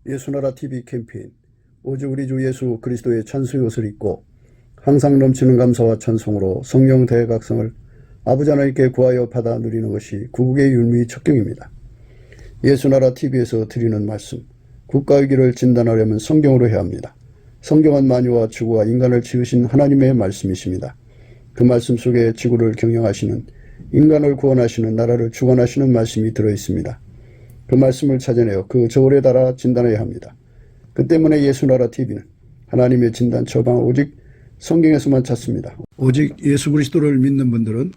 예수나라 TV 캠페인 오직 우리 주 예수 그리스도의 찬송의 옷을 입고 항상 넘치는 감사와 찬송으로 성령 대각성을 아버지 하나님께 구하여 받아 누리는 것이 구국의 율무의 척경입니다. 예수나라 TV에서 드리는 말씀, 국가 위기를 진단하려면 성경으로 해야 합니다. 성경은 만유와 지구와 인간을 지으신 하나님의 말씀이십니다. 그 말씀 속에 지구를 경영하시는, 인간을 구원하시는, 나라를 주관하시는 말씀이 들어있습니다. 그 말씀을 찾아내어 그 저울에 달아 진단해야 합니다. 그 때문에 예수나라 TV는 하나님의 진단 처방 오직 성경에서만 찾습니다. 오직 예수 그리스도를 믿는 분들은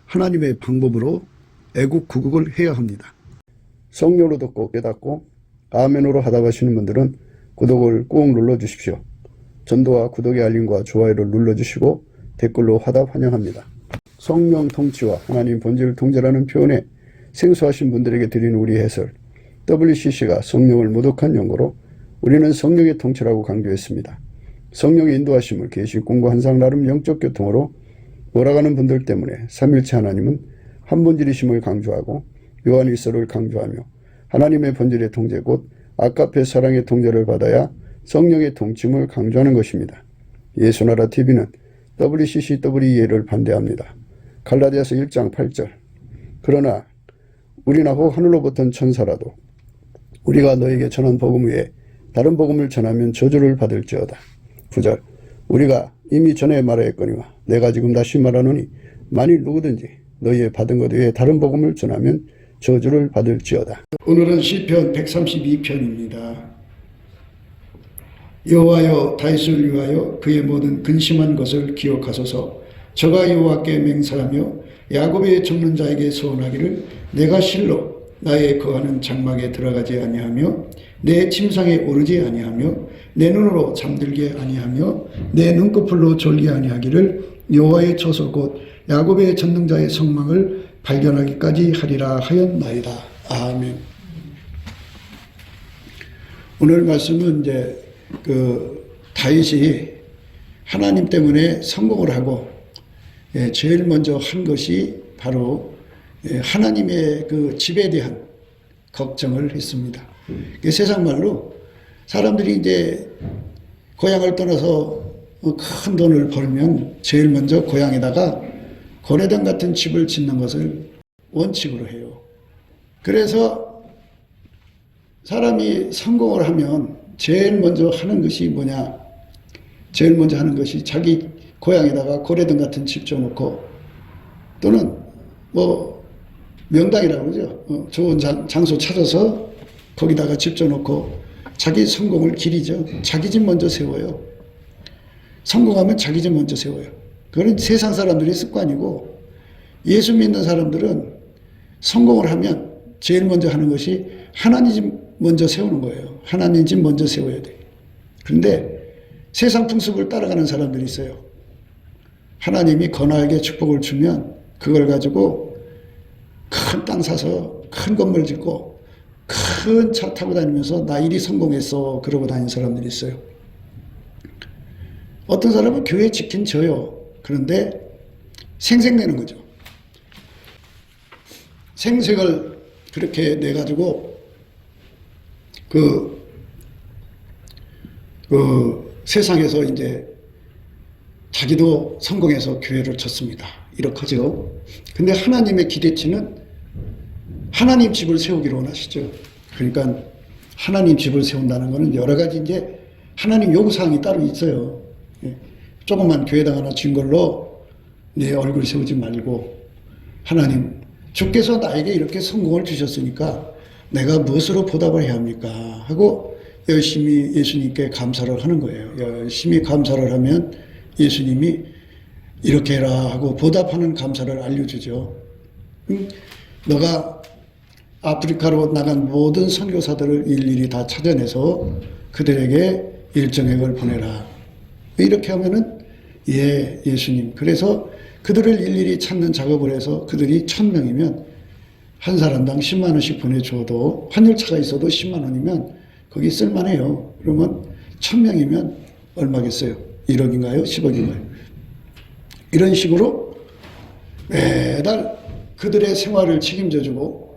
하나님의 방법으로 애국 구국을 해야 합니다. 성령으로 듣고 깨닫고 아멘으로 하다 가시는 분들은 구독을 꾹 눌러주십시오. 전도와 구독의 알림과 좋아요를 눌러주시고 댓글로 화답 환영합니다. 성령 통치와 하나님 본질 통제라는 표현에 생소하신 분들에게 드리는 우리 해설, WCC가 성령을 모독한 용어로 우리는 성령의 통치라고 강조했습니다. 성령의 인도하심을 계시 공부 한상 나름 영적 교통으로 몰아가는 분들 때문에 삼일체 하나님은 한 본질이심을 강조하고 요한일서를 강조하며 하나님의 본질의 통제 곧 아까페 사랑의 통제를 받아야 성령의 통침을 강조하는 것입니다. 예수나라 TV는 WCCWEA를 반대합니다. 갈라디아서 1장 8절 그러나 우리나 혹 하늘로부터 천사라도 우리가 너에게 전한 복음 외에 다른 복음을 전하면 저주를 받을지어다. 9절 우리가 이미 전에 말하였거니와 내가 지금 다시 말하노니 만일 누구든지 너희의 받은 것 외에 다른 복음을 전하면 저주를 받을지어다. 오늘은 시편 132편입니다. 여호와여 다윗을 위하여 그의 모든 근심한 것을 기억하소서. 저가 여호와께 맹세하며 야곱의 적는 자에게 소원하기를 내가 실로 나의 거하는 장막에 들어가지 아니하며 내 침상에 오르지 아니하며 내 눈으로 잠들게 아니하며 내 눈꺼풀로 졸게 아니하기를 여호와의 처소 곧 야곱의 전능자의 성망을 발견하기까지 하리라 하였나이다. 아멘. 오늘 말씀은 이제 다윗이 하나님 때문에 성공을 하고 제일 먼저 한 것이 바로 하나님의 그 집에 대한 걱정을 했습니다. 세상 말로 사람들이 이제 고향을 떠나서 큰 돈을 벌면 제일 먼저 고향에다가 고래당 같은 집을 짓는 것을 원칙으로 해요. 그래서 사람이 성공을 하면 제일 먼저 하는 것이 뭐냐? 제일 먼저 하는 것이 자기 고향에다가 고래등 같은 집 줘놓고 또는 뭐 명당이라고 그러죠. 좋은 장소 찾아서 거기다가 집 줘놓고 자기 성공을 기리죠. 자기 집 먼저 세워요. 성공하면 자기 집 먼저 세워요. 그건 세상 사람들의 습관이고 예수 믿는 사람들은 성공을 하면 제일 먼저 하는 것이 하나님 집 먼저 세우는 거예요. 하나님 집 먼저 세워야 돼. 그런데 세상 풍습을 따라가는 사람들이 있어요. 하나님이 거나에게 축복을 주면 그걸 가지고 큰 땅 사서 큰 건물 짓고 큰 차 타고 다니면서 나 일이 성공했어 그러고 다니는 사람들이 있어요. 어떤 사람은 교회 지킨 져요. 그런데 생색내는 거죠. 생색을 그렇게 내가지고 세상에서 이제 자기도 성공해서 교회를 쳤습니다. 이렇게 하죠. 근데 하나님의 기대치는 하나님 집을 세우기를 원하시죠. 그러니까 하나님 집을 세운다는 것은 여러 가지 이제 하나님 요구사항이 따로 있어요. 조그만 교회당 하나 진 걸로 내 얼굴 세우지 말고 하나님 주께서 나에게 이렇게 성공을 주셨으니까 내가 무엇으로 보답을 해야 합니까? 하고 열심히 예수님께 감사를 하는 거예요. 열심히 감사를 하면 예수님이 이렇게 해라 하고 보답하는 감사를 알려주죠. 너가 아프리카로 나간 모든 선교사들을 일일이 다 찾아내서 그들에게 일정액을 보내라. 이렇게 하면은 예수님. 그래서 그들을 일일이 찾는 작업을 해서 그들이 1000명이면 한 사람당 10만 원씩 보내줘도 환율차가 있어도 10만 원이면 거기 쓸만해요. 그러면 1000명이면 얼마겠어요? 1억인가요? 10억인가요? 이런 식으로 매달 그들의 생활을 책임져주고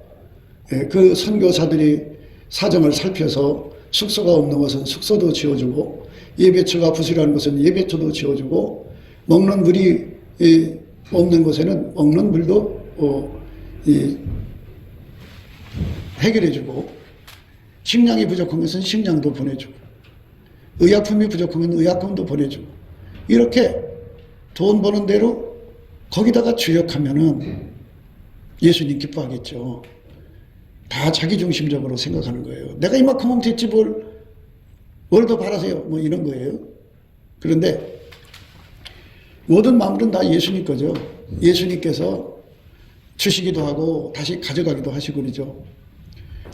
그 선교사들이 사정을 살펴서 숙소가 없는 것은 숙소도 지어주고, 예배처가 부실한 것은 예배처도 지어주고, 먹는 물이 없는 곳에는 먹는 물도 해결해주고, 식량이 부족한 것은 식량도 보내주고, 의약품이 부족하면 의약품도 보내주고, 이렇게 돈 버는 대로 거기다가 주력하면은 예수님 기뻐하겠죠. 다 자기중심적으로 생각하는 거예요. 내가 이만큼 하면 됐지 뭘 더 바라세요. 뭐 이런 거예요. 그런데 모든 마음은 다 예수님 거죠. 예수님께서 주시기도 하고 다시 가져가기도 하시고 그러죠.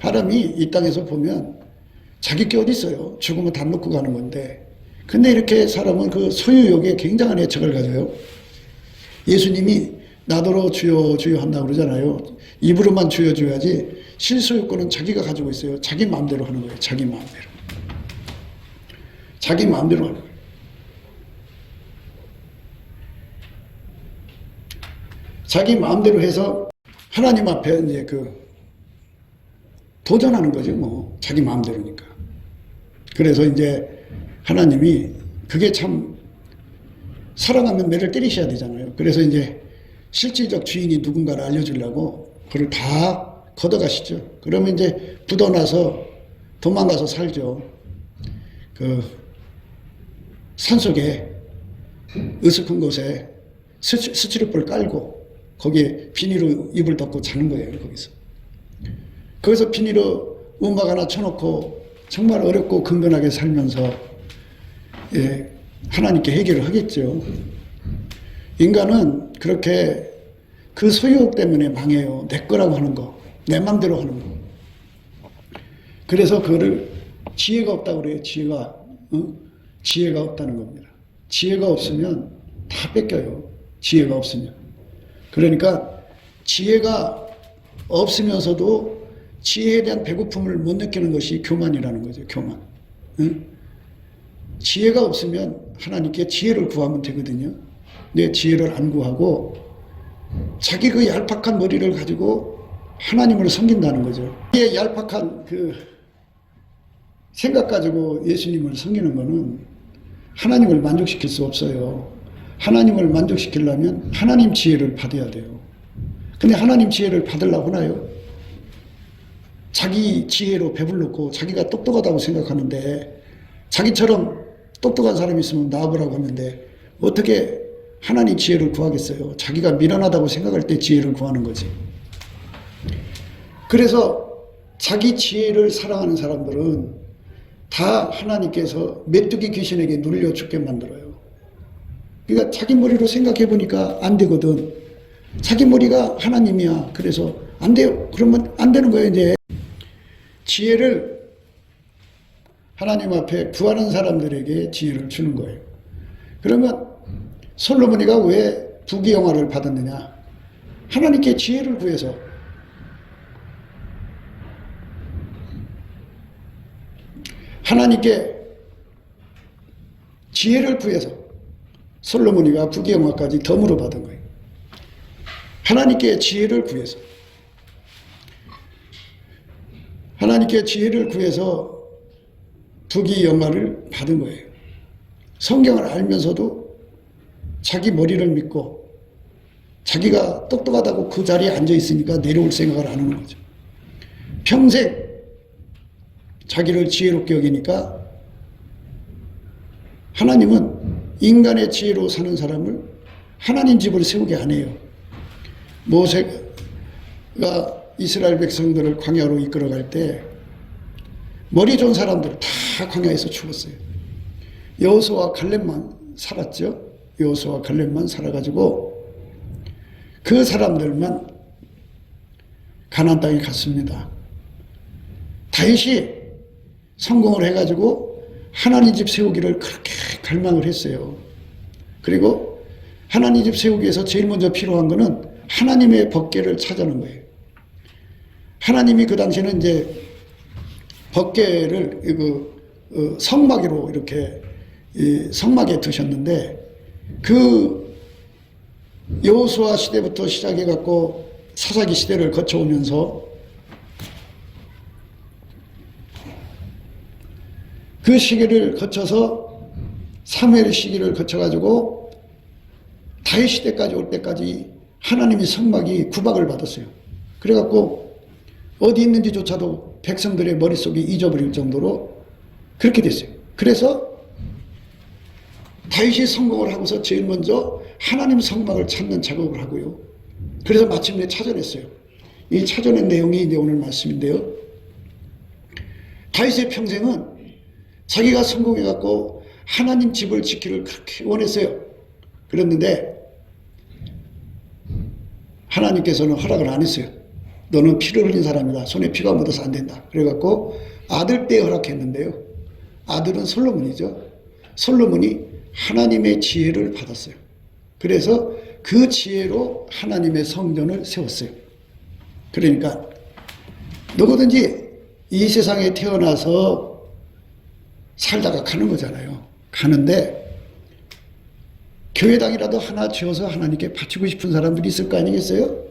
사람이 이 땅에서 보면 자기 게 어디 있어요. 죽으면 다 놓고 가는 건데. 근데 이렇게 사람은 그 소유욕에 굉장한 애착을 가져요. 예수님이 나더러 주여 주여 한다고 그러잖아요. 입으로만 주여 주여야지 실소유권은 자기가 가지고 있어요. 자기 마음대로 하는 거예요. 자기 마음대로. 자기 마음대로 하는 거예요. 자기 마음대로 해서 하나님 앞에 이제 도전하는 거죠. 뭐 자기 마음대로니까. 그래서 이제 하나님이 그게 참 사랑하면 매를 때리셔야 되잖아요. 그래서 이제 실질적 주인이 누군가를 알려주려고 그걸 다 걷어가시죠. 그러면 이제 굳어나서 도망가서 살죠. 그 산속에 으슥한 곳에 스치르볼 깔고 거기에 비닐로 이불 덮고 자는 거예요. 거기서 비닐로 음악 하나 쳐놓고 정말 어렵고 근근하게 살면서 하나님께 해결을 하겠죠. 인간은 그렇게 그 소유욕 때문에 망해요. 내 거라고 하는 거, 내 맘대로 하는 거. 그래서 그거를 지혜가 없다고 그래요. 지혜가 없다는 겁니다. 지혜가 없으면 다 뺏겨요. 지혜가 없으면. 그러니까 지혜가 없으면서도 지혜에 대한 배고픔을 못 느끼는 것이 교만이라는 거죠. 교만. 지혜가 없으면 하나님께 지혜를 구하면 되거든요. 내 지혜를 안 구하고 자기 그 얄팍한 머리를 가지고 하나님을 섬긴다는 거죠. 이 얄팍한 그 생각 가지고 예수님을 섬기는 거는 하나님을 만족시킬 수 없어요. 하나님을 만족시키려면 하나님 지혜를 받아야 돼요. 근데 하나님 지혜를 받으려고 하나요? 자기 지혜로 배불렀고 자기가 똑똑하다고 생각하는데 자기처럼 똑똑한 사람이 있으면 나와보라고 하는데 어떻게 하나님 지혜를 구하겠어요? 자기가 미련하다고 생각할 때 지혜를 구하는 거지. 그래서 자기 지혜를 사랑하는 사람들은 다 하나님께서 메뚜기 귀신에게 눌려 죽게 만들어요. 그러니까 자기 머리로 생각해 보니까 안 되거든. 자기 머리가 하나님이야. 그래서 안 돼요. 그러면 안 되는 거예요. 이제 지혜를 하나님 앞에 구하는 사람들에게 지혜를 주는 거예요. 그러면 솔로몬이가 왜 부귀영화를 받았느냐? 하나님께 지혜를 구해서. 하나님께 지혜를 구해서 솔로몬이가 부귀영화까지 덤으로 받은 거예요. 하나님께 지혜를 구해서. 하나님께 지혜를 구해서 부귀영화를 받은 거예요. 성경을 알면서도 자기 머리를 믿고 자기가 똑똑하다고 그 자리에 앉아 있으니까 내려올 생각을 안 하는 거죠. 평생 자기를 지혜롭게 여기니까 하나님은 인간의 지혜로 사는 사람을 하나님 집을 세우게 안 해요. 모세가 이스라엘 백성들을 광야로 이끌어갈 때 머리 좋은 사람들 다 광야에서 죽었어요. 여호수아와 갈렙만 살았죠. 여호수아와 갈렙만 살아가지고 그 사람들만 가나안 땅에 갔습니다. 다윗이 성공을 해가지고 하나님 집 세우기를 그렇게 갈망을 했어요. 그리고 하나님 집 세우기 위해서 제일 먼저 필요한 거는 하나님의 법궤를 찾아는 거예요. 하나님이 그 당시에는 이제 법궤를 성막으로 이렇게 성막에 두셨는데 그 여호수아 시대부터 시작해 갖고 사사기 시대를 거쳐오면서 그 시기를 거쳐서 사무엘 시기를 거쳐가지고 다윗 시대까지 올 때까지 하나님의 성막이 구박을 받았어요. 그래갖고 어디 있는지조차도 백성들의 머릿속이 잊어버릴 정도로 그렇게 됐어요. 그래서 다윗이 성공을 하고서 제일 먼저 하나님 성막을 찾는 작업을 하고요. 그래서 마침내 찾아냈어요. 이 찾아낸 내용이 이제 오늘 말씀인데요. 다윗의 평생은 자기가 성공해갖고 하나님 집을 지키기를 그렇게 원했어요. 그랬는데 하나님께서는 허락을 안 했어요. 너는 피를 흘린 사람이다. 손에 피가 묻어서 안 된다. 그래갖고 아들 때 허락했는데요. 아들은 솔로몬이죠. 솔로몬이 하나님의 지혜를 받았어요. 그래서 그 지혜로 하나님의 성전을 세웠어요. 그러니까 누구든지 이 세상에 태어나서 살다가 가는 거잖아요. 가는데 교회당이라도 하나 지어서 하나님께 바치고 싶은 사람들이 있을 거 아니겠어요?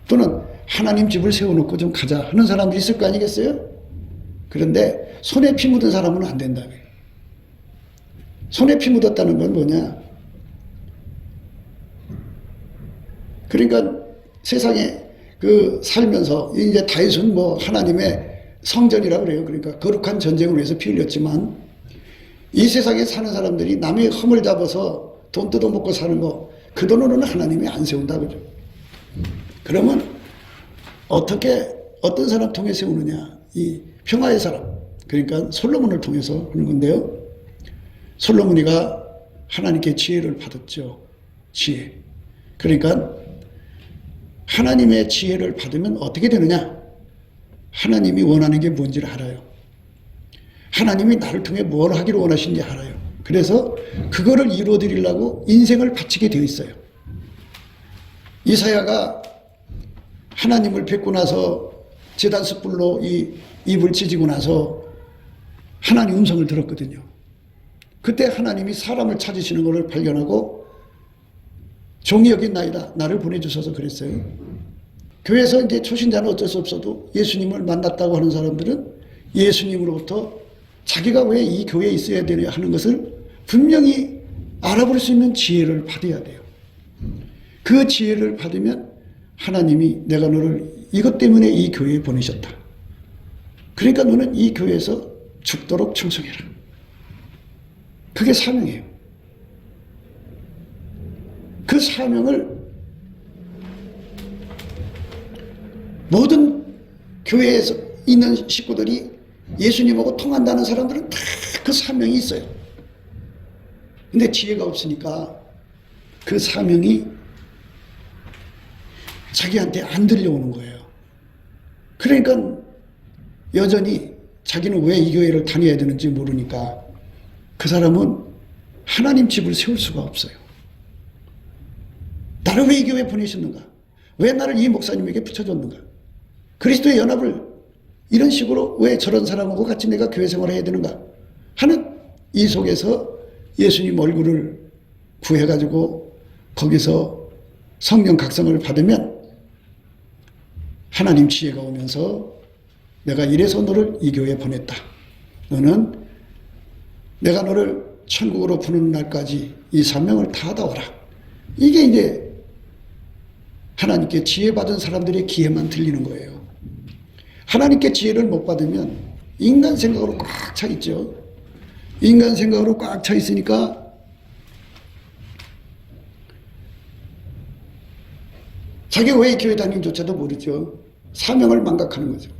또는 하나님 집을 세워놓고 좀 가자 하는 사람들이 있을 거 아니겠어요? 그런데 손에 피 묻은 사람은 안 된다고요. 손에 피 묻었다는 건 뭐냐? 그러니까 세상에 살면서 이제 다윗은 뭐 하나님의 성전이라고 그래요. 그러니까 거룩한 전쟁을 위해서 피 흘렸지만 이 세상에 사는 사람들이 남의 흠을 잡아서 돈 뜯어먹고 사는 거, 그 돈으로는 하나님이 안 세운다 그죠. 그러면 어떤 사람 통해 세우느냐? 이 평화의 사람, 그러니까 솔로몬을 통해서 하는 건데요. 솔로몬이가 하나님께 지혜를 받았죠. 지혜. 그러니까 하나님의 지혜를 받으면 어떻게 되느냐? 하나님이 원하는 게 뭔지를 알아요. 하나님이 나를 통해 뭘 하기를 원하시는지 알아요. 그래서 그거를 이루어드리려고 인생을 바치게 되어 있어요. 이사야가 하나님을 뵙고 나서 제단 숯불로 이 입을 찢고 나서 하나님 음성을 들었거든요. 그때 하나님이 사람을 찾으시는 것을 발견하고 종이 여기 있나이다. 나를 보내주셔서 그랬어요. 교회에서 이제 초신자는 어쩔 수 없어도 예수님을 만났다고 하는 사람들은 예수님으로부터 자기가 왜 이 교회에 있어야 되냐 하는 것을 분명히 알아볼 수 있는 지혜를 받아야 돼요. 그 지혜를 받으면 하나님이 내가 너를 이것 때문에 이 교회에 보내셨다. 그러니까 너는 이 교회에서 죽도록 충성해라. 그게 사명이에요. 그 사명을 모든 교회에서 있는 식구들이 예수님하고 통한다는 사람들은 다 그 사명이 있어요. 근데 지혜가 없으니까 그 사명이 자기한테 안 들려오는 거예요. 그러니까 여전히 자기는 왜 이 교회를 다녀야 되는지 모르니까 그 사람은 하나님 집을 세울 수가 없어요. 나를 왜 이 교회에 보내셨는가? 왜 나를 이 목사님에게 붙여줬는가? 그리스도의 연합을 이런 식으로 왜 저런 사람하고 같이 내가 교회 생활을 해야 되는가? 하는 이 속에서 예수님 얼굴을 구해가지고 거기서 성령 각성을 받으면 하나님 지혜가 오면서 내가 이래서 너를 이 교회에 보냈다. 너는 내가 너를 천국으로 부르는 날까지 이 사명을 다하다오라. 이게 이제 하나님께 지혜받은 사람들의 기회만 들리는 거예요. 하나님께 지혜를 못 받으면 인간 생각으로 꽉 차 있죠. 인간 생각으로 꽉 차 있으니까 자기가 왜 교회 다니는지조차도 모르죠. 사명을 망각하는 거죠.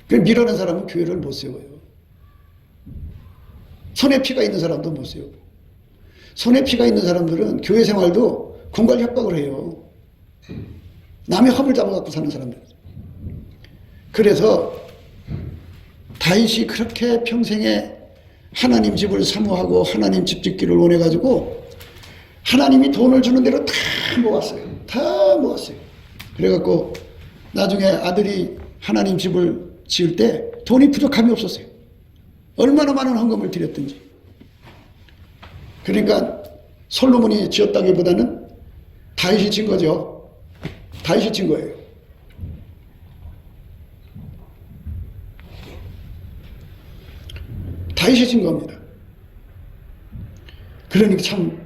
그래서 밀어낸 사람은 교회를 못 세워요. 손에 피가 있는 사람도 못 세우고, 손에 피가 있는 사람들은 교회 생활도 공갈 협박을 해요. 남의 험을 잡아갖고 사는 사람들. 그래서 다윗이 그렇게 평생에 하나님 집을 사모하고 하나님 집 짓기를 원해가지고 하나님이 돈을 주는 대로 다 모았어요. 다 모았어요. 그래갖고 나중에 아들이 하나님 집을 지을 때 돈이 부족함이 없었어요. 얼마나 많은 헌금을 드렸든지. 그러니까 솔로몬이 지었다기보다는 다윗이 진 거죠. 다윗이 진 거예요. 다윗이 진 겁니다. 그러니까 참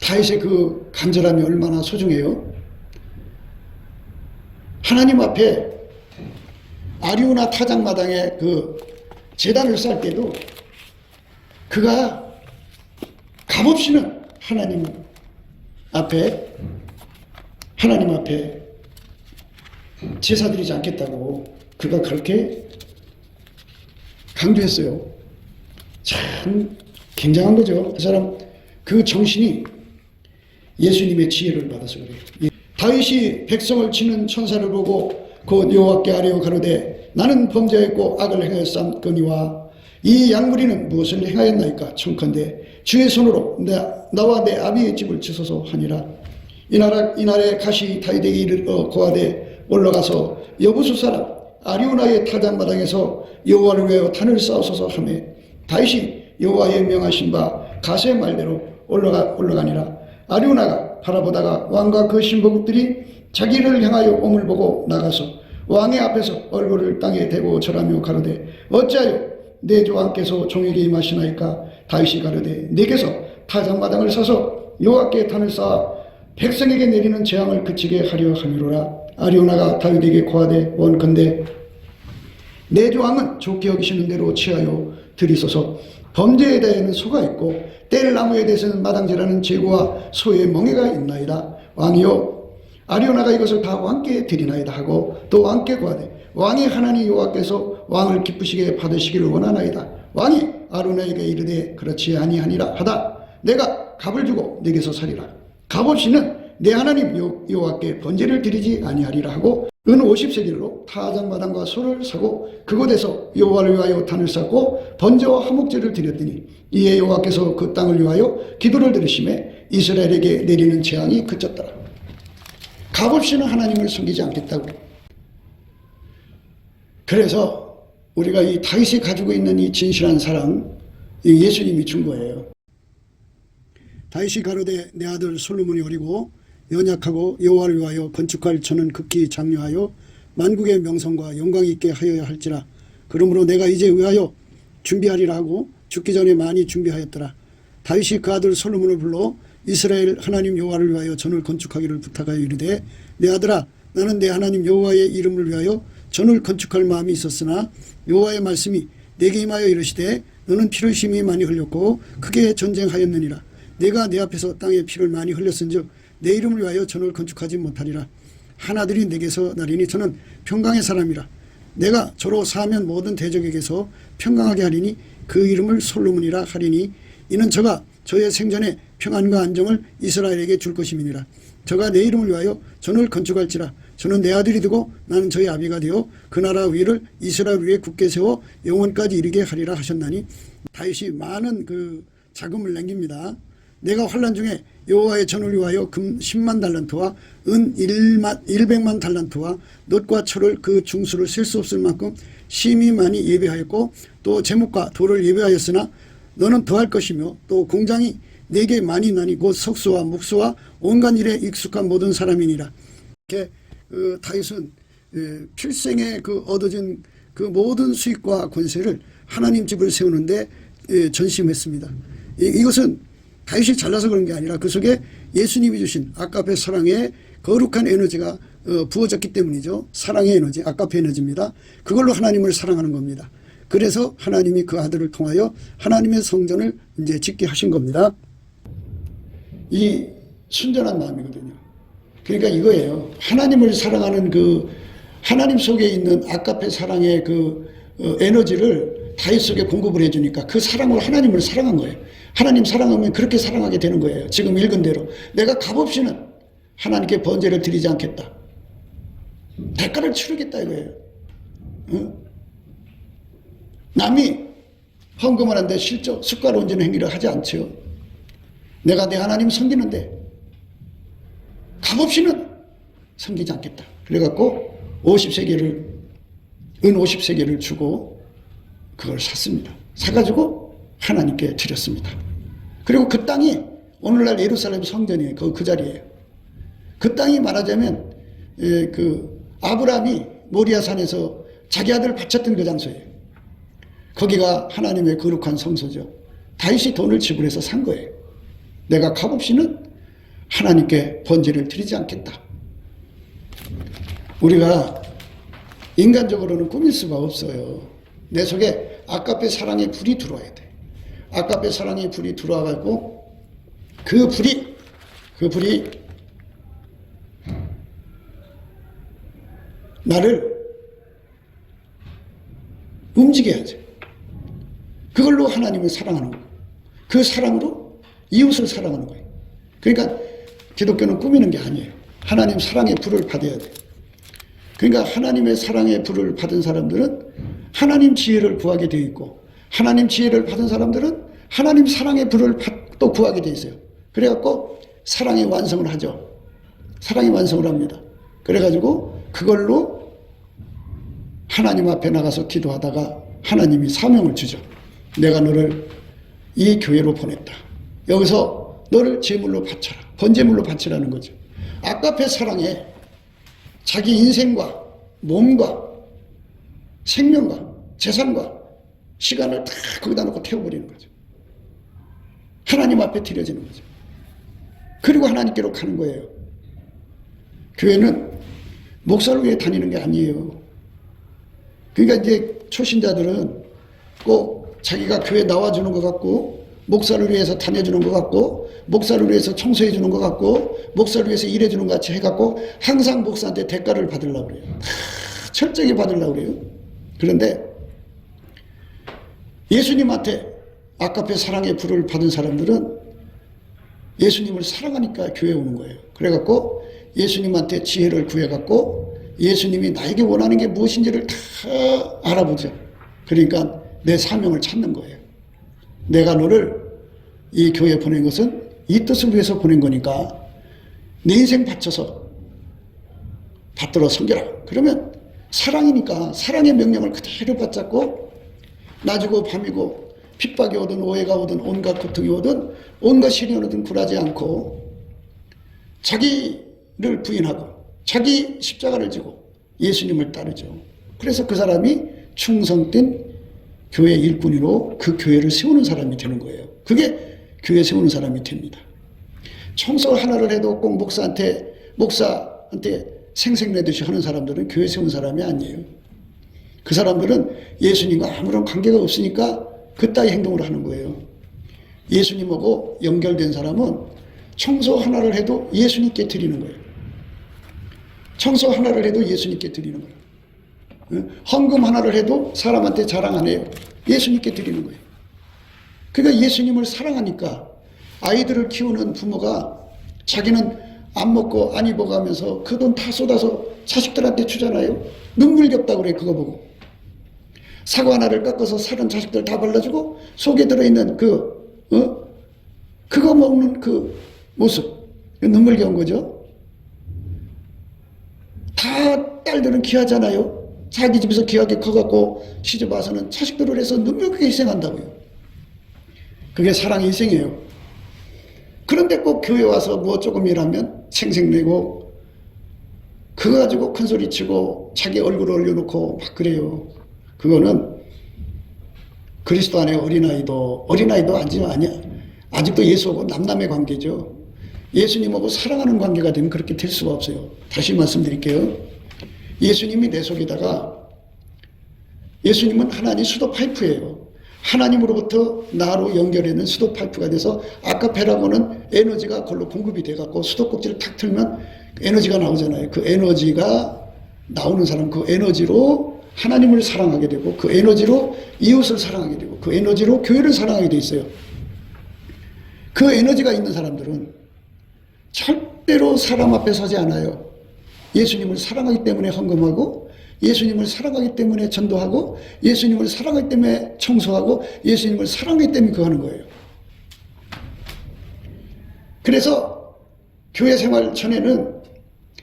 다윗의 그 간절함이 얼마나 소중해요. 하나님 앞에 아리우나 타작마당에 그 제단을 쌓을 때도 그가 값없이는 하나님 앞에 제사 드리지 않겠다고 그가 그렇게 강조했어요. 참 굉장한 거죠. 그 사람 그 정신이 예수님의 지혜를 받아서 그래요. 다윗이 백성을 치는 천사를 보고 곧 여호와께 아뢰어 가로되 나는 범죄했고 악을 행하였사거니와 이 양무리는 무엇을 행하였나이까. 청컨대 주의 손으로 나와 내 아비의 집을 치소서 하니라. 이날에 가시 다윗에게 이르러 고하되 올라가서 여부수 사람 아리우나의 타작마당에서 여호와를 위하여 단을 쌓으소서 하매 다윗이 여호와의 명하신 바 가세의 말대로 올라가니라. 아리우나가 바라보다가 왕과 그 신복들이 자기를 향하여 옴을 보고 나가서 왕의 앞에서 얼굴을 땅에 대고 절하며 가로되 어찌하여 내 조왕께서 종에게 임하시나이까. 다윗이 가로되 내게서 타작마당을 사서 여호와께 단을 쌓아 백성에게 내리는 재앙을 그치게 하려 함이로라. 아리우나가 다윗에게 고하되 원컨대 내 조왕은 좋게 여기시는 대로 취하여 드리소서. 범죄에 대해서는 소가 있고 뗄 나무에 대해서는 마당제라는 제구와 소의 멍에가 있나이다. 왕이여 아리우나가 이것을 다 왕께 드리나이다 하고 또 왕께 구하되 왕의 하나님 여호와께서 왕을 기쁘시게 받으시기를 원하나이다. 왕이 아리우나에게 이르되 그렇지 아니하니라 하다. 내가 값을 주고 내게서 살리라. 값없이는 내 하나님 여호와께 번제를 드리지 아니하리라 하고 은 50세겔로 타작마당과 소를 사고 그곳에서 여호와를 위하여 단을 쌓고 번제와 화목제를 드렸더니 이에 여호와께서 그 땅을 위하여 기도를 들으심에 이스라엘에게 내리는 재앙이 그쳤더라. 값없이는 하나님을 섬기지 않겠다고. 그래서 우리가 이 다윗이 가지고 있는 이 진실한 사랑, 이 예수님이 준 거예요. 다윗이 가로되 내 아들 솔로몬이 어리고 연약하고 여호와를 위하여 건축할 저는 극히 장려하여 만국의 명성과 영광 있게 하여야 할지라. 그러므로 내가 이제 의하여 준비하리라 하고 죽기 전에 많이 준비하였더라. 다윗이 그 아들 솔로몬을 불러 이스라엘 하나님 여호와를 위하여 전을 건축하기를 부탁하여 이르되 내 아들아 나는 내 하나님 여호와의 이름을 위하여 전을 건축할 마음이 있었으나 여호와의 말씀이 내게 임하여 이르시되 너는 피를 심히 많이 흘렸고 크게 전쟁하였느니라. 내가 내 앞에서 땅에 피를 많이 흘렸은즉 내 이름을 위하여 전을 건축하지 못하리라. 하나들이 내게서 나리니 저는 평강의 사람이라. 내가 저로 사하면 모든 대적에게서 평강하게 하리니 그 이름을 솔로몬이라 하리니 이는 저가 저의 생전에 평안과 안정을 이스라엘에게 줄 것임이니라. 저가 내 이름을 위하여 전을 건축할지라. 저는 내 아들이 되고 나는 저의 아비가 되어 그 나라 위를 이스라엘 위에 굳게 세워 영원까지 이르게 하리라 하셨나니 다윗이 많은 그 자금을 남깁니다. 내가 환난 중에 여호와의 전을 위하여 금 10만 달란트와 은 100만 달란트와 놋과 철을 그 중수를 셀 수 없을 만큼 심히 많이 예배하였고 또 제목과 돌을 예배하였으나 너는 더할 것이며 또 공장이 내게 많이 나니 곧 석수와 묵수와 온갖 일에 익숙한 모든 사람이니라. 이렇게 다윗은 필생에 그 얻어진 그 모든 수익과 권세를 하나님 집을 세우는데 전심했습니다. 이것은 다윗이 잘나서 그런 게 아니라 그 속에 예수님이 주신 아까페 사랑의 거룩한 에너지가 부어졌기 때문이죠. 사랑의 에너지, 아까페 에너지입니다. 그걸로 하나님을 사랑하는 겁니다. 그래서 하나님이 그 아들을 통하여 하나님의 성전을 이제 짓게 하신 겁니다. 이 순전한 마음이거든요. 그러니까 이거예요. 하나님을 사랑하는 그 하나님 속에 있는 아까페 사랑의 그 에너지를 다윗 속에 공급을 해주니까 그 사랑으로 하나님을 사랑한 거예요. 하나님 사랑하면 그렇게 사랑하게 되는 거예요. 지금 읽은 대로 내가 값없이는 하나님께 번제를 드리지 않겠다. 대가를 치르겠다 이거예요. 응? 남이 헌금을 하는데 실적 숟가락 얹는 행위를 하지 않죠. 내가 내 하나님 섬기는데 값없이는 섬기지 않겠다. 그래갖고 50세겔을 은 50세겔을 주고 그걸 샀습니다. 사가지고 하나님께 드렸습니다. 그리고 그 땅이 오늘날 예루살렘 성전이에요. 그 자리예요. 그 땅이 말하자면 그 아브라함이 모리아산에서 자기 아들을 바쳤던 그 장소예요. 거기가 하나님의 거룩한 성소죠. 다윗이 돈을 지불해서 산 거예요. 내가 값없이는 하나님께 번제를 드리지 않겠다. 우리가 인간적으로는 꾸밀 수가 없어요. 내 속에 아까페 사랑의 불이 들어와야 돼. 아까페 사랑의 불이 들어와가지고 그 불이 나를 움직여야지. 그걸로 하나님을 사랑하는 거예요. 그 사랑으로 이웃을 사랑하는 거예요. 그러니까 기독교는 꾸미는 게 아니에요. 하나님 사랑의 불을 받아야 돼요. 그러니까 하나님의 사랑의 불을 받은 사람들은 하나님 지혜를 구하게 되어 있고, 하나님 지혜를 받은 사람들은 하나님 사랑의 불을 또 구하게 되어 있어요. 그래갖고 사랑의 완성을 하죠. 사랑의 완성을 합니다. 그래가지고 그걸로 하나님 앞에 나가서 기도하다가 하나님이 사명을 주죠. 내가 너를 이 교회로 보냈다. 여기서 너를 제물로 바쳐라. 번제물로 바치라는 거죠. 아까페 사랑에 자기 인생과 몸과 생명과 재산과 시간을 다 거기다 놓고 태워버리는 거죠. 하나님 앞에 드려지는 거죠. 그리고 하나님께로 가는 거예요. 교회는 목사를 위해 다니는 게 아니에요. 그러니까 이제 초신자들은 꼭 자기가 교회 나와주는 것 같고, 목사를 위해서 다녀주는 것 같고, 목사를 위해서 청소해 주는 것 같고, 목사를 위해서 일해 주는 것 같이 해갖고 항상 목사한테 대가를 받으려고 그래요. 철저히 받으려고 그래요. 그런데 예수님한테 아까페 사랑의 불을 받은 사람들은 예수님을 사랑하니까 교회에 오는 거예요. 그래갖고 예수님한테 지혜를 구해갖고 예수님이 나에게 원하는 게 무엇인지를 다 알아보죠. 그러니까 내 사명을 찾는 거예요. 내가 너를 이 교회에 보낸 것은 이 뜻을 위해서 보낸 거니까 내 인생 바쳐서 받들어 섬겨라. 그러면 사랑이니까 사랑의 명령을 그대로 받잡고 낮이고 밤이고 핍박이 오든 오해가 오든 온갖 고통이 오든 온갖 시련이 오든 굴하지 않고 자기를 부인하고 자기 십자가를 지고 예수님을 따르죠. 그래서 그 사람이 충성된 교회 일꾼으로 그 교회를 세우는 사람이 되는 거예요. 그게 교회 세우는 사람이 됩니다. 청소 하나를 해도 꼭 목사한테 생색내듯이 하는 사람들은 교회 세운 사람이 아니에요. 그 사람들은 예수님과 아무런 관계가 없으니까 그따위 행동을 하는 거예요. 예수님하고 연결된 사람은 청소 하나를 해도 예수님께 드리는 거예요. 청소 하나를 해도 예수님께 드리는 거예요. 헌금 하나를 해도 사람한테 자랑 안 해요. 예수님께 드리는 거예요. 그러니까 예수님을 사랑하니까 아이들을 키우는 부모가 자기는 안 먹고 안 입어가면서 그 돈 다 쏟아서 자식들한테 주잖아요. 눈물겹다고 그래. 그거 보고. 사과 하나를 깎아서 살은 자식들 다 발라주고 속에 들어있는 그거 먹는 그 모습. 눈물겨운 거죠. 다 딸들은 귀하잖아요. 자기 집에서 귀하게 커갖고 시집 와서는 자식들을 해서 눈물겹게 희생한다고요. 그게 사랑의 희생이에요. 그런데 꼭 교회 와서 뭐 조금 일하면 생색내고 그거 가지고 큰소리치고 자기 얼굴을 올려놓고 막 그래요. 그거는 그리스도 안에 어린아이도 아니야. 아직도 예수하고 남남의 관계죠. 예수님하고 사랑하는 관계가 되면 그렇게 될 수가 없어요. 다시 말씀드릴게요. 예수님이 내 속에다가, 예수님은 하나님 수도 파이프예요. 하나님으로부터 나로 연결되는 수도 파이프가 돼서 아까페라고는 에너지가 그걸로 공급이 돼갖고 수도꼭지를 탁 틀면 에너지가 나오잖아요. 그 에너지가 나오는 사람, 그 에너지로 하나님을 사랑하게 되고 그 에너지로 이웃을 사랑하게 되고 그 에너지로 교회를 사랑하게 돼 있어요. 그 에너지가 있는 사람들은 절대로 사람 앞에 서지 않아요. 예수님을 사랑하기 때문에 헌금하고, 예수님을 사랑하기 때문에 전도하고, 예수님을 사랑하기 때문에 청소하고, 예수님을 사랑하기 때문에 그거 하는 거예요. 그래서 교회 생활 전에는,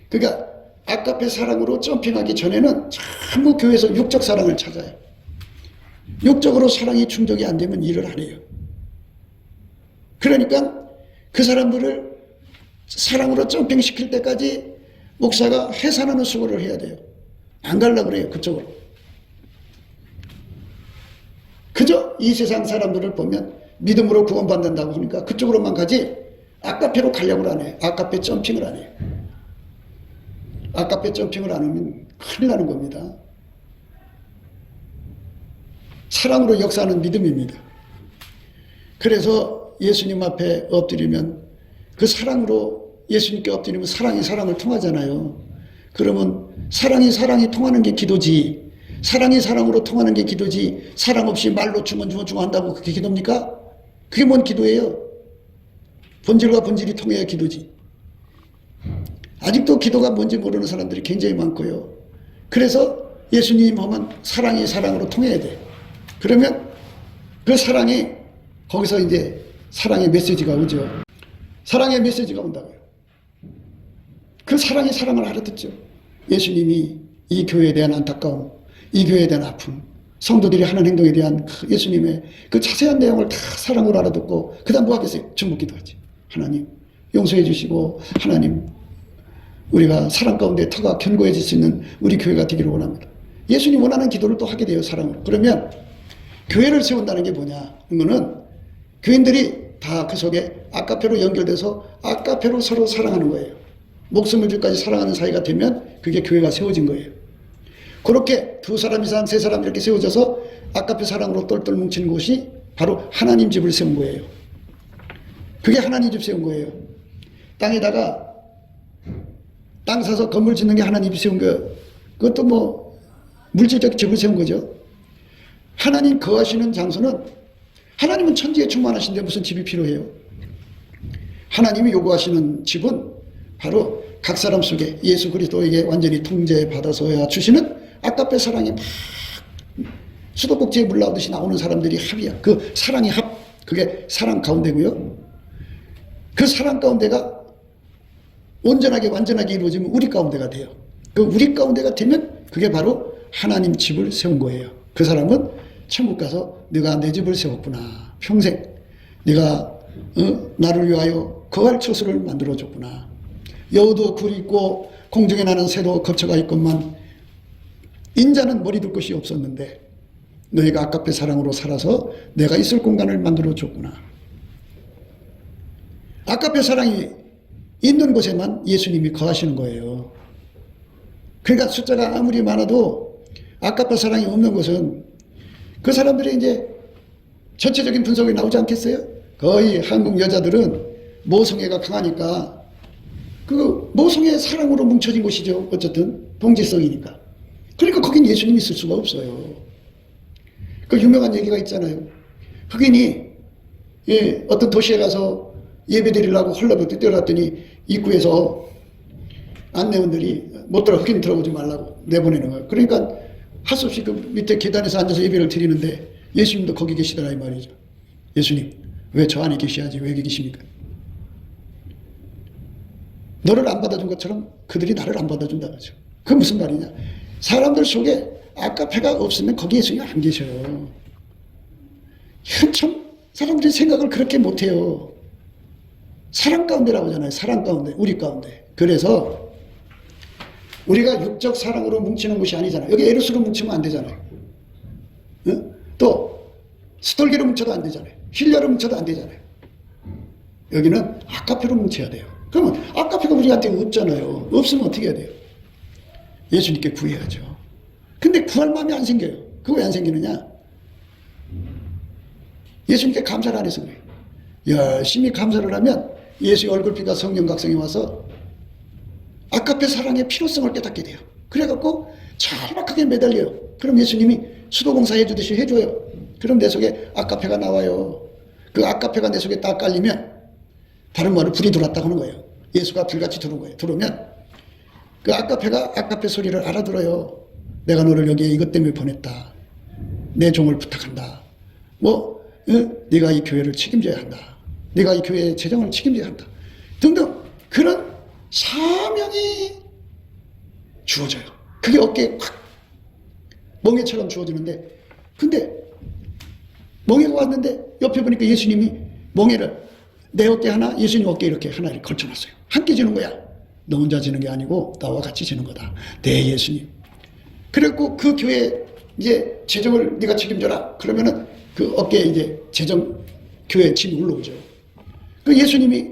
그러니까 아까페 사랑으로 점핑하기 전에는 전부 교회에서 육적 사랑을 찾아요. 육적으로 사랑이 충족이 안 되면 일을 안 해요. 그러니까 그 사람들을 사랑으로 점핑시킬 때까지 목사가 해산하는 수고를 해야 돼요. 안 가려고 그래요. 그쪽으로. 그저 이 세상 사람들을 보면 믿음으로 구원받는다고 하니까 그쪽으로만 가지 아카페로 가려고 안 해요. 아카페 점핑을 안 해요. 아카페 점핑을 안 하면 큰일 나는 겁니다. 사랑으로 역사하는 믿음입니다. 그래서 예수님 앞에 엎드리면 그 사랑으로 예수님께 엎드리면 사랑이 사랑을 통하잖아요. 그러면 사랑이 통하는 게 기도지. 사랑이 사랑으로 통하는 게 기도지. 사랑 없이 말로 주문 한다고 그게 기도입니까? 그게 뭔 기도예요? 본질과 본질이 통해야 기도지. 아직도 기도가 뭔지 모르는 사람들이 굉장히 많고요. 그래서 예수님 하면 사랑이 사랑으로 통해야 돼. 그러면 그 사랑이 거기서 이제 사랑의 메시지가 오죠. 사랑의 메시지가 온다고요. 그 사랑이 사랑을 알아듣죠. 예수님이 이 교회에 대한 안타까움, 이 교회에 대한 아픔, 성도들이 하는 행동에 대한 그 예수님의 그 자세한 내용을 다 사랑으로 알아듣고 그 다음 뭐 하겠어요? 중복 기도하지. 하나님 용서해 주시고 하나님 우리가 사랑 가운데 터가 견고해질 수 있는 우리 교회가 되기를 원합니다. 예수님 원하는 기도를 또 하게 돼요. 사랑으로. 그러면 교회를 세운다는 게 뭐냐? 이거는 교인들이 다 그 속에 아카페로 연결돼서 아카페로 서로 사랑하는 거예요. 목숨을 줄까지 사랑하는 사이가 되면 그게 교회가 세워진 거예요. 그렇게 두 사람 이상 세 사람 이렇게 세워져서 아카페 사랑으로 똘똘 뭉치는 곳이 바로 하나님 집을 세운 거예요. 그게 하나님 집 세운 거예요. 땅에다가 땅 사서 건물 짓는 게 하나님이 세운 거예요. 그것도 뭐 물질적 집을 세운 거죠. 하나님 거하시는 장소는 하나님은 천지에 충만하신데 무슨 집이 필요해요? 하나님이 요구하시는 집은 바로 각 사람 속에 예수 그리스도에게 완전히 통제받아서야 주시는 아카페 사랑이 막 수도꼭지에 물 나오듯이 나오는 사람들이 합이야. 그 사랑의 합, 그게 사랑 가운데고요. 그 사랑 가운데가 온전하게 완전하게 이루어지면 우리 가운데가 돼요. 그 우리 가운데가 되면 그게 바로 하나님 집을 세운 거예요. 그 사람은 천국 가서 네가 내 집을 세웠구나. 평생 네가 나를 위하여 거할 처소를 만들어줬구나. 여우도 굴이 있고 공중에 나는 새도 거처가 있건만 인자는 머리 둘 곳이 없었는데 너희가 아깝게 사랑으로 살아서 내가 있을 공간을 만들어줬구나. 아깝게 사랑이 있는 곳에만 예수님이 거하시는 거예요. 그러니까 숫자가 아무리 많아도 아깝게 사랑이 없는 곳은 그 사람들이 이제 전체적인 분석이 나오지 않겠어요? 거의 한국 여자들은 모성애가 강하니까 그 모성애 사랑으로 뭉쳐진 곳이죠. 어쨌든 동질성이니까. 그러니까 거긴 예수님이 있을 수가 없어요. 그 유명한 얘기가 있잖아요. 흑인이 어떤 도시에 가서 예배 드리려고 헐레벌떡 뛰어갔더니 입구에서 안내원들이 못 들어 흑인 들어오지 말라고 내보내는 거예요. 그러니까 할 수 없이 그 밑에 계단에서 앉아서 예배를 드리는데 예수님도 거기 계시더라 이 말이죠. 예수님 왜 저 안에 계셔야지 왜 여기 계십니까? 너를 안 받아준 것처럼 그들이 나를 안 받아준다 그죠. 그게 무슨 말이냐? 사람들 속에 아카페가 없으면 거기 예수님이 안 계셔요. 참 사람들이 생각을 그렇게 못해요. 사랑 가운데라고 하잖아요. 사랑 가운데, 우리 가운데. 그래서 우리가 육적 사랑으로 뭉치는 것이 아니잖아요. 여기 에로스로 뭉치면 안 되잖아요. 또 스톨기로 뭉쳐도 안 되잖아요. 힐려로 뭉쳐도 안 되잖아요. 여기는 아카페로 뭉쳐야 돼요. 그러면 아카페가 우리한테 없잖아요. 없으면 어떻게 해야 돼요? 예수님께 구해야죠. 근데 구할 마음이 안 생겨요. 그거 왜 안 생기느냐? 예수님께 감사를 안 해서 그래요. 열심히 감사를 하면 예수의 얼굴빛과 성령 각성이 와서 아카페 사랑의 필요성을 깨닫게 돼요. 그래갖고 찰박하게 매달려요. 그럼 예수님이 수도공사 해주듯이 해줘요. 그럼 내 속에 아카페가 나와요. 그 아카페가 내 속에 딱 깔리면 다른 말로 불이 들어왔다고 하는 거예요. 예수가 불같이 들어온 거예요. 들어오면 그 아카페가 아카페 소리를 알아들어요. 내가 너를 여기에 이것 때문에 보냈다. 내 종을 부탁한다. 네가 이 교회를 책임져야 한다. 네가 이 교회의 재정을 책임져야 한다. 등등 그런 사명이 주어져요. 그게 어깨에 확 멍에처럼 주어지는데 근데 멍에가 왔는데 옆에 보니까 예수님이 멍에를 내 어깨 하나 예수님 어깨 이렇게 하나를 걸쳐놨어요. 함께 지는 거야. 너 혼자 지는 게 아니고 나와 같이 지는 거다. 내 예수님. 그래갖고 그 교회 이제 재정을 네가 책임져라. 그러면은 그 어깨에 이제 재정 교회 짐이 올라오죠. 그 예수님이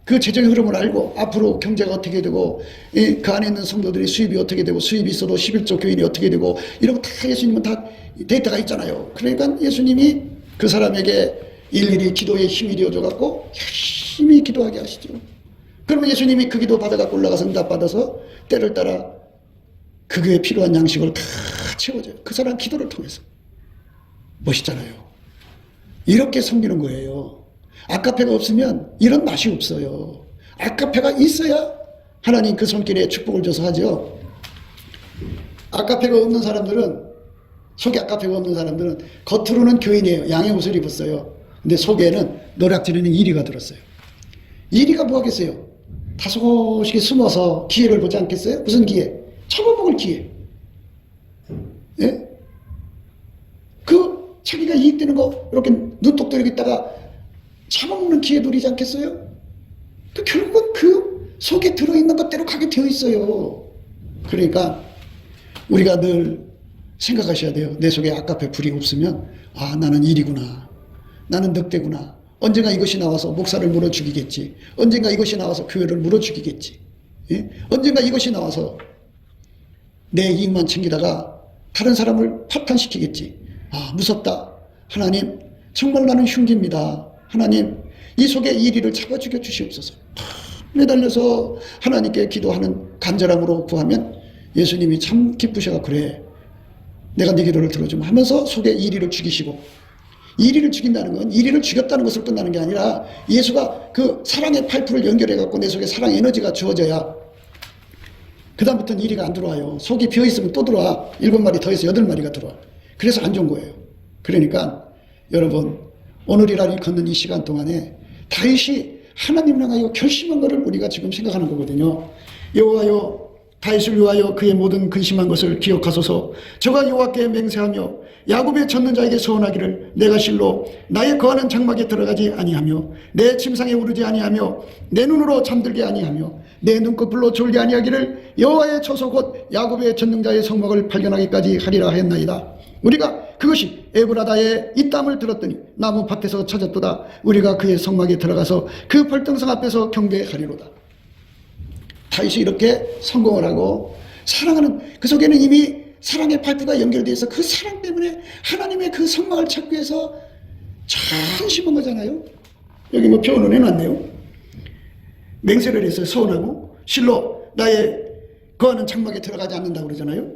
그 재정의 흐름을 알고 앞으로 경제가 어떻게 되고 그 안에 있는 성도들이 수입이 어떻게 되고 수입이 있어도 11조 교인이 어떻게 되고 이런 거 다 예수님은 다 데이터가 있잖아요. 그러니까 예수님이 그 사람에게 일일이 기도의 힘이 되어줘 갖고 열심히 기도하게 하시죠. 그러면 예수님이 그 기도 받아갖고 올라가서 응답 받아서 때를 따라 그 교회에 필요한 양식을 다 채워줘요. 그 사람 기도를 통해서. 멋있잖아요. 이렇게 섬기는 거예요. 아카페가 없으면 이런 맛이 없어요. 아카페가 있어야 하나님 그 손길에 축복을 줘서 하죠. 아카페가 없는 사람들은, 속에 아카페가 없는 사람들은 겉으로는 교인이에요. 양의 옷을 입었어요. 근데 속에는 노략질에는 이리가 들었어요. 이리가 뭐 하겠어요? 다소곳이 숨어서 기회를 보지 않겠어요? 무슨 기회? 처먹을 기회. 예? 그 자기가 이익되는 거 이렇게 눈독 들이고 있다가 잡아먹는 기회 노리지 않겠어요? 그 결국은 그 속에 들어있는 것대로 가게 되어 있어요. 그러니까 우리가 늘 생각하셔야 돼요. 내 속에 아까페 불이 없으면 아 나는 일이구나. 나는 늑대구나. 언젠가 이것이 나와서 목사를 물어 죽이겠지. 언젠가 이것이 나와서 교회를 물어 죽이겠지. 예? 언젠가 이것이 나와서 내 이익만 챙기다가 다른 사람을 파탄시키겠지. 아 무섭다. 하나님 정말 나는 흉기입니다. 하나님 이 속에 이리를 잡아 죽여 주시옵소서. 매달려서 하나님께 기도하는 간절함으로 구하면 예수님이 참 기쁘셔가 그래 내가 네 기도를 들어주면 하면서 속에 이리를 죽이시고, 이리를 죽인다는 건 이리를 죽였다는 것을 끝나는 게 아니라 예수가 그 사랑의 파이프를 연결해 갖고 내 속에 사랑 에너지가 주어져야 그 다음부터는 이리가 안 들어와요. 속이 비어있으면 또 들어와. 7마리 더해서 8마리가 들어와. 그래서 안 좋은 거예요. 그러니까 여러분 오늘이라니 걷는 이 시간 동안에 다윗이 하나님을 향하여 결심한 것을 우리가 지금 생각하는 거거든요. 여호와여 다윗을 위하여 그의 모든 근심한 것을 기억하소서. 저가 여호와께 맹세하며 야곱의 젖는 자에게 소원하기를 내가 실로 나의 거하는 장막에 들어가지 아니하며 내 침상에 오르지 아니하며 내 눈으로 잠들게 아니하며 내 눈꺼풀로 졸게 아니하기를 여호와의 처소 곧 야곱의 젖는 자의 성막을 발견하기까지 하리라 하였나이다. 우리가 그것이 에브라다의 이 땀을 들었더니 나무 밭에서 찾았도다. 우리가 그의 성막에 들어가서 그 벌등성 앞에서 경배하리로다. 다윗이 이렇게 성공을 하고 사랑하는 그 속에는 이미 사랑의 파이프가 연결되어 있어 그 사랑 때문에 하나님의 그 성막을 찾기 위해서 잘 심은 거잖아요. 여기 뭐 표현을 해놨네요. 맹세를 해서 서원하고 실로 나의 거하는 장막에 들어가지 않는다고 그러잖아요.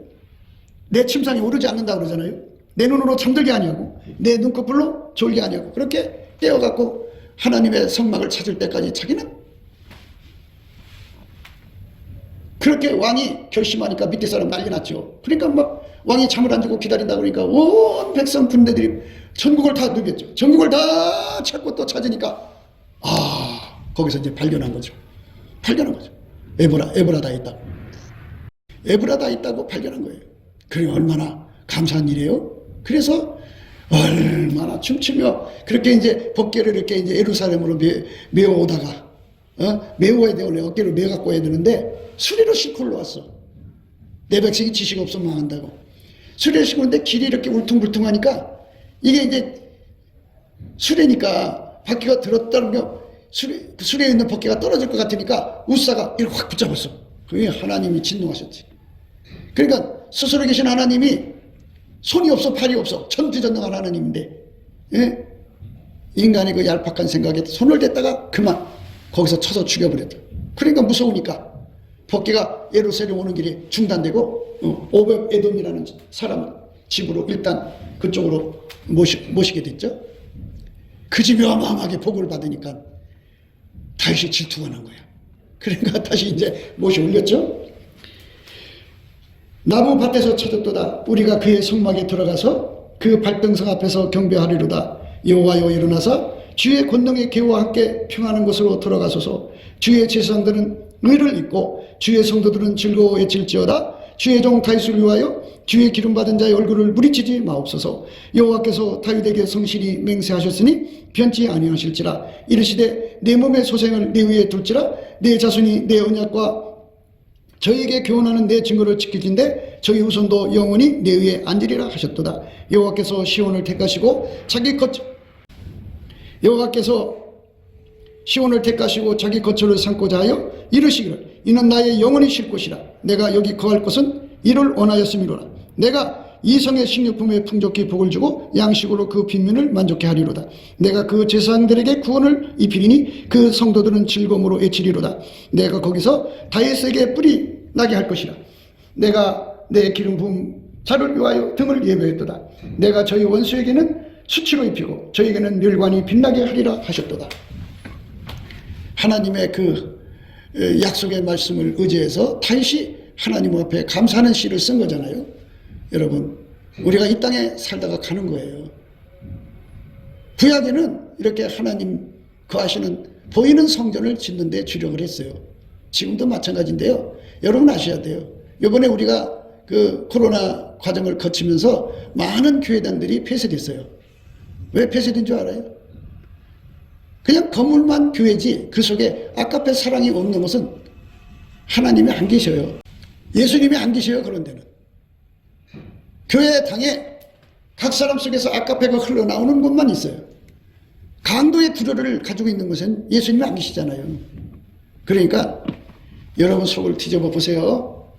내 침상에 오르지 않는다고 그러잖아요. 내 눈으로 잠들게 아니하고 내 눈꺼풀로 졸게 아니하고 그렇게 깨어갖고 하나님의 성막을 찾을 때까지 자기는 그렇게 왕이 결심하니까 밑에 사람 난리 났죠. 그러니까 막 왕이 잠을 안 자고 기다린다 그러니까 온 백성 군대들이 전국을 다 누볐죠. 전국을 다 찾고 또 찾으니까 거기서 이제 발견한 거죠. 에브라다에 있다. 에브라다에 있다고 발견한 거예요. 그게 얼마나 감사한 일이에요. 그래서 얼마나 춤추며 그렇게 이제 법궤를 이렇게 이제 예루살렘으로 메어오다가 메워야 돼. 원래 어깨를 메갖고 해야 되는데 수레로 싣고 올라왔어. 내 백성이 지식 없으면 망한다고. 수레를 싣고 오는데 길이 이렇게 울퉁불퉁하니까 이게 이제 수레니까 바퀴가 들었다는 게 수레에 있는 바퀴가 떨어질 것 같으니까 우사가 이렇게 확 붙잡았어. 그게 하나님이 진노하셨지. 그러니까 스스로 계신 하나님이 손이 없어 팔이 없어 전지전능한 하나님인데 예? 인간의 그 얄팍한 생각에 손을 댔다가 그만 거기서 쳐서 죽여버렸다. 그러니까 무서우니까 법궤가 예루살렘 오는 길이 중단되고 오벳 에돔이라는 사람 집으로 일단 그쪽으로 모시게 됐죠. 그 집이 어마어마하게 복을 받으니까 다윗이 질투가 난 거야. 그러니까 다시 이제 모시 올렸죠. 나무 밭에서 찾았도다. 우리가 그의 성막에 들어가서 그 발등성 앞에서 경배하리로다. 여호와여 일어나사 주의 권능의 계와 함께 평하는 곳으로 들어가소서. 주의 제사장들은 의를 입고 주의 성도들은 즐거워해질지어다. 주의 종 다윗을 위하여 주의 기름받은 자의 얼굴을 물리치지 마옵소서. 여호와께서 다윗에게 성실히 맹세하셨으니 변치 아니하실지라. 이르시되 내 몸의 소생을 내 위에 둘지라. 내 자손이 내 언약과 저에게 교훈하는 내 증거를 지킬진대 저희 후손도 영원히 내 위에 앉으리라 하셨도다. 여호와께서 시온을 택하시고 자기 거처를 삼고자 하여 이르시기를 이는 나의 영원히 쉴 곳이라. 내가 여기 거할 곳은 이를 원하였음이로라. 내가 이 성의 식료품에 풍족히 복을 주고 양식으로 그 빈민을 만족케 하리로다. 내가 그 제사장들에게 구원을 입히리니 그 성도들은 즐거움으로 외치리로다. 내가 거기서 다윗에게 뿔이 나게 할 것이라. 내가 내 기름 부은 자를 위하여 등을 예배했도다. 내가 저희 원수에게는 수치로 입히고 저에게는 멸관이 빛나게 하리라 하셨도다. 하나님의 그 약속의 말씀을 의지해서 다윗이 하나님 앞에 감사하는 시를 쓴 거잖아요. 여러분, 우리가 이 땅에 살다가 가는 거예요. 구약에는 이렇게 하나님 거하시는 보이는 성전을 짓는 데 주력을 했어요. 지금도 마찬가지인데요. 여러분 아셔야 돼요. 이번에 우리가 그 코로나 과정을 거치면서 많은 교회당들이 폐쇄됐어요. 왜 폐쇄된 줄 알아요? 그냥 건물만 교회지 그 속에 아까페 사랑이 없는 것은 하나님이 안 계셔요. 예수님이 안 계셔요. 그런 데는. 교회 당에 각 사람 속에서 아까페가 흘러나오는 것만 있어요. 강도의 두려를 가지고 있는 것은 예수님이 안 계시잖아요. 그러니까 여러분 속을 뒤집어 보세요.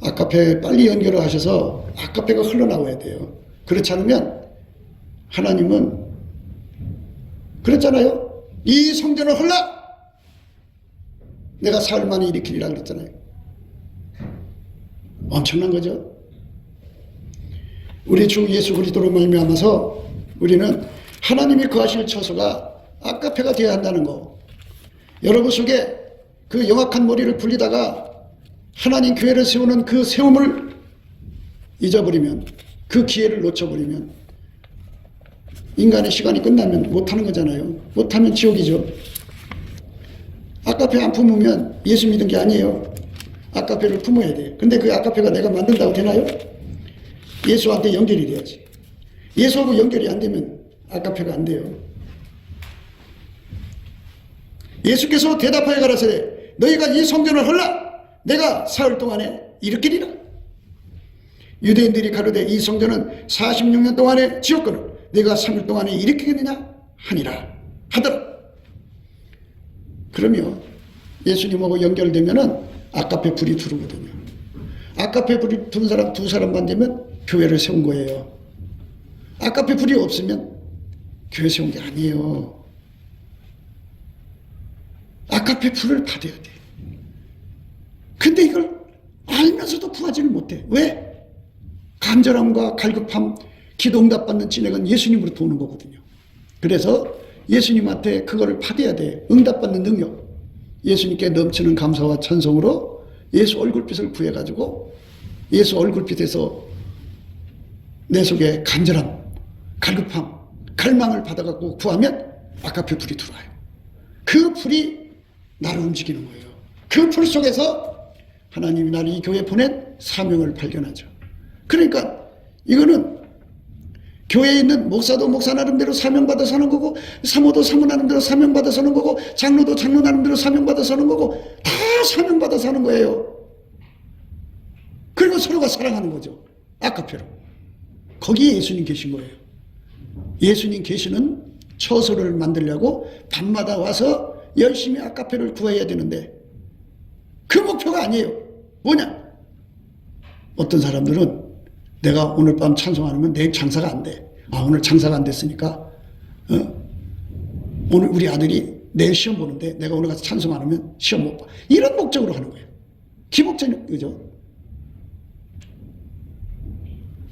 아까페 빨리 연결을 하셔서 아까페가 흘러나와야 돼요. 그렇지 않으면 하나님은 그랬잖아요. 이 성전을 헐라! 내가 사흘 만에 일으키리라 그랬잖아요. 엄청난 거죠. 우리 주 예수 그리스도로 말미암아서 우리는 하나님이 거하실 처소가 아까페가 되어야 한다는 거. 여러분 속에 그 영악한 머리를 굴리다가 하나님 교회를 세우는 그 세움을 잊어버리면, 그 기회를 놓쳐버리면 인간의 시간이 끝나면 못하는 거잖아요. 못하면 지옥이죠. 아까페 안 품으면 예수 믿은 게 아니에요. 아까페를 품어야 돼요. 근데 그 아까페가 내가 만든다고 되나요? 예수한테 연결이 돼야지. 예수하고 연결이 안 되면 아까페가 안 돼요. 예수께서 대답하여 가라사대 너희가 이 성전을 헐라 내가 사흘 동안에 일으키리라. 유대인들이 가로되 이 성전은 46년 동안에 지었거늘 내가 3일 동안에 일으키겠느냐 하니라 하더라. 그러면 예수님하고 연결되면은 아까페 불이 들어오거든요. 아까페 불이 든 사람 두 사람만 되면 교회를 세운 거예요. 아까페 불이 없으면 교회 세운 게 아니에요. 아까페 불을 받아야 돼. 근데 이걸 알면서도 구하지를 못해. 왜? 간절함과 갈급함, 기도 응답 받는 진액은 예수님으로부터 오는 거거든요. 그래서 예수님한테 그거를 받아야 돼. 응답 받는 능력. 예수님께 넘치는 감사와 찬송으로 예수 얼굴빛을 구해가지고 예수 얼굴빛에서 내 속에 간절함, 갈급함, 갈망을 받아갖고 구하면 아까페 불이 들어와요. 그 불이 나를 움직이는 거예요. 그 불 속에서 하나님이 나를 이 교회에 보낸 사명을 발견하죠. 그러니까 이거는 교회에 있는 목사도 목사 나름대로 사명받아 사는 거고, 사모도 사모 나름대로 사명받아 사는 거고, 장로도 장로 나름대로 사명받아 사는 거고, 다 사명받아 사는 거예요. 그리고 서로가 사랑하는 거죠. 아까페로. 거기에 예수님 계신 거예요. 예수님 계시는 처소를 만들려고 밤마다 와서 열심히 아까페를 구해야 되는데 그 목표가 아니에요. 뭐냐? 어떤 사람들은 내가 오늘 밤 찬송 안 하면 내일 장사가 안 돼. 아, 오늘 장사가 안 됐으니까 오늘 우리 아들이 내일 시험 보는데 내가 오늘 가서 찬송 안 하면 시험 못 봐. 이런 목적으로 하는 거예요. 기복적인 거죠.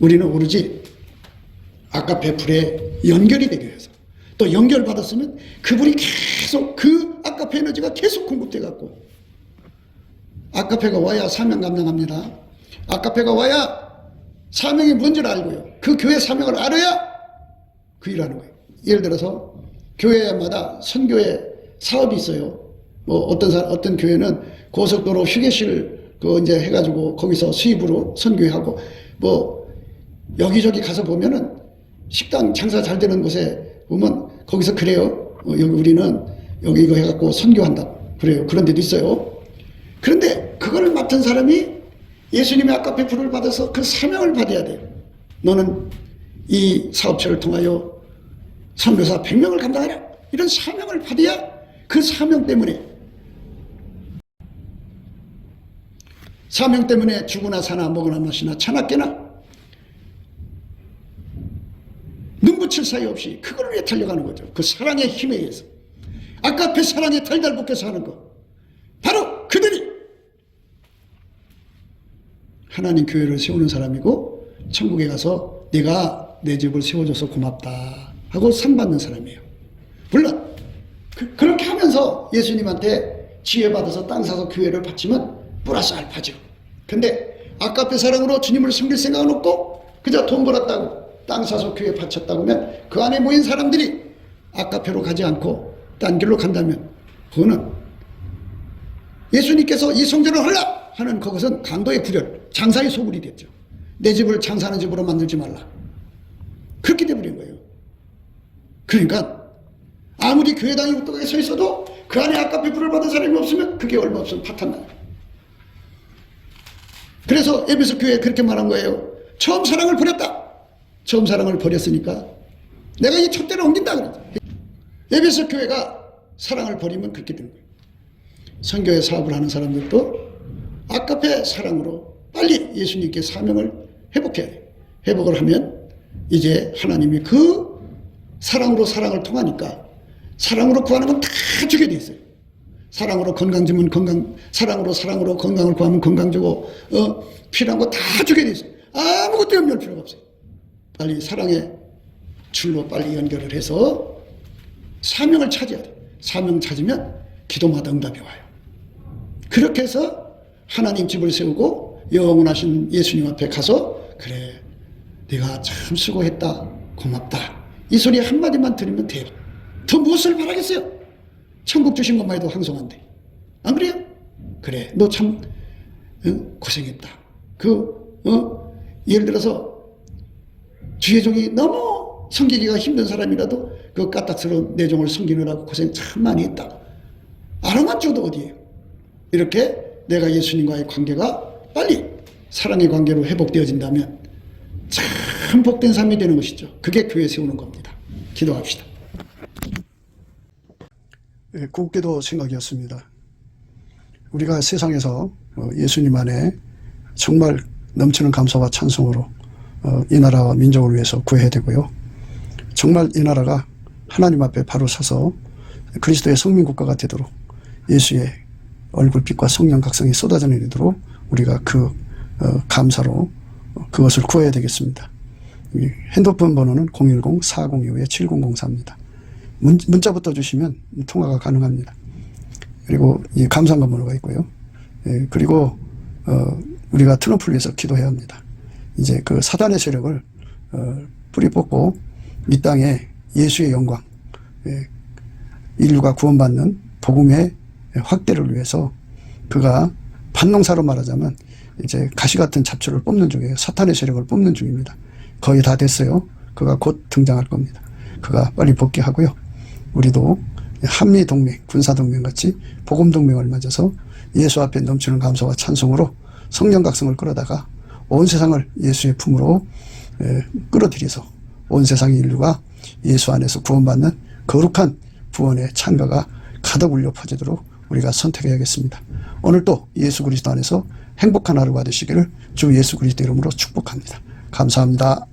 우리는 오로지 아까페 불에 연결이 되기 위해서, 또 연결받았으면 그 불이 계속, 그 아까페 에너지가 계속 공급돼 갖고, 아까페가 와야 사명 감당합니다. 아까페가 와야 사명이 뭔지를 알고요. 그 교회 사명을 알아야 그 일을 하는 거예요. 예를 들어서 교회마다 선교회 사업이 있어요. 뭐 어떤 교회는 고속도로 휴게실 이제 해가지고 거기서 수입으로 선교회하고, 뭐 여기저기 가서 보면은 식당 장사 잘 되는 곳에 보면 거기서 그래요. 여기 우리는 여기 이거 해갖고 선교한다. 그래요. 그런 데도 있어요. 그런데 그걸 맡은 사람이 예수님의 아까페 불을 받아서 그 사명을 받아야 돼요. 너는 이 사업체를 통하여 선교사 100명을 감당하라. 이런 사명을 받아야 그 사명 때문에 죽으나 사나 먹으나 마시나 차나 깨나 눈붙일 사이 없이 그걸 위해 달려가는 거죠. 그 사랑의 힘에 의해서. 아까페 사랑에 달달붙게서 하는 거. 바로 그들이 하나님 교회를 세우는 사람이고 천국에 가서 내가 내 집을 세워줘서 고맙다 하고 상 받는 사람이에요. 물론 그렇게 하면서 예수님한테 지혜받아서 땅 사서 교회를 바치면 플러스 알파죠. 근데 아까페 사랑으로 주님을 섬길 생각은 없고 그저 돈 벌었다고 땅 사서 교회 바쳤다고 하면 그 안에 모인 사람들이 아까페로 가지 않고 딴 길로 간다면 그거는 예수님께서 이 성전을 하라 하는 그것은 강도의 구별, 장사의 소굴이 됐죠. 내 집을 장사하는 집으로 만들지 말라. 그렇게 돼버린 거예요. 그러니까 아무리 교회당이 우뚝하게 서 있어도 그 안에 아까페 불을 받은 사람이 없으면 그게 얼마 없으면 파탄나요. 그래서 에베소 교회에 그렇게 말한 거예요. 처음 사랑을 버렸다. 처음 사랑을 버렸으니까 내가 이 촛대를 옮긴다 그러죠. 에베소 교회가 사랑을 버리면 그렇게 되는 거예요. 선교회 사업을 하는 사람들도 아까페 사랑으로 빨리 예수님께 사명을 회복해야 돼요. 회복을 하면 이제 하나님이 그 사랑으로 사랑을 통하니까 사랑으로 구하는 건 다 주게 돼 있어요. 사랑으로 건강 주면 건강, 사랑으로 건강을 구하면 건강 주고, 필요한 거 다 주게 돼 있어요. 아무것도 염려할 필요가 없어요. 빨리 사랑의 줄로 빨리 연결을 해서 사명을 찾아야 돼요. 사명 찾으면 기도마다 응답이 와요. 그렇게 해서 하나님 집을 세우고 영원하신 예수님 앞에 가서 그래, 내가 참 수고했다, 고맙다. 이 소리 한마디만 들으면 돼요. 더 무엇을 바라겠어요? 천국 주신 것만 해도 황송한데. 안 그래요? 그래, 너 참 고생했다. 예를 들어서 주의 종이 너무 섬기기가 힘든 사람이라도 그 까딱스러운 내 종을 섬기느라고 고생 참 많이 했다. 알아만 줘도 어디에요? 이렇게 내가 예수님과의 관계가 빨리 사랑의 관계로 회복되어진다면 참 복된 삶이 되는 것이죠. 그게 교회 세우는 겁니다. 기도합시다. 곱게도 생각이었습니다. 우리가 세상에서 예수님 안에 정말 넘치는 감사와 찬송으로 이 나라와 민족을 위해서 구해야 되고요. 정말 이 나라가 하나님 앞에 바로 서서 그리스도의 성민국가가 되도록 예수의 얼굴빛과 성령 각성이 쏟아져 내리도록 우리가 그 감사로 그것을 구해야 되겠습니다. 핸드폰 번호는 010-4025-7004입니다. 문자부터 주시면 통화가 가능합니다. 그리고 이 감사한 번호가 있고요. 그리고 우리가 트럼프를 위해서 기도해야 합니다. 이제 그 사단의 세력을 뿌리 뽑고 이 땅에 예수의 영광, 인류가 구원받는 복음의 확대를 위해서 그가 반농사로 말하자면 이제 가시 같은 잡초를 뽑는 중이에요. 사탄의 세력을 뽑는 중입니다. 거의 다 됐어요. 그가 곧 등장할 겁니다. 그가 빨리 복귀하고요. 우리도 한미동맹, 군사동맹 같이 복음동맹을 맺어서 예수 앞에 넘치는 감사와 찬송으로 성령 각성을 끌어다가 온 세상을 예수의 품으로 끌어들여서 온 세상의 인류가 예수 안에서 구원받는 거룩한 구원의 창가가 가득 울려 퍼지도록 우리가 선택해야겠습니다. 오늘도 예수 그리스도 안에서 행복한 하루가 되시기를 주 예수 그리스도 이름으로 축복합니다. 감사합니다.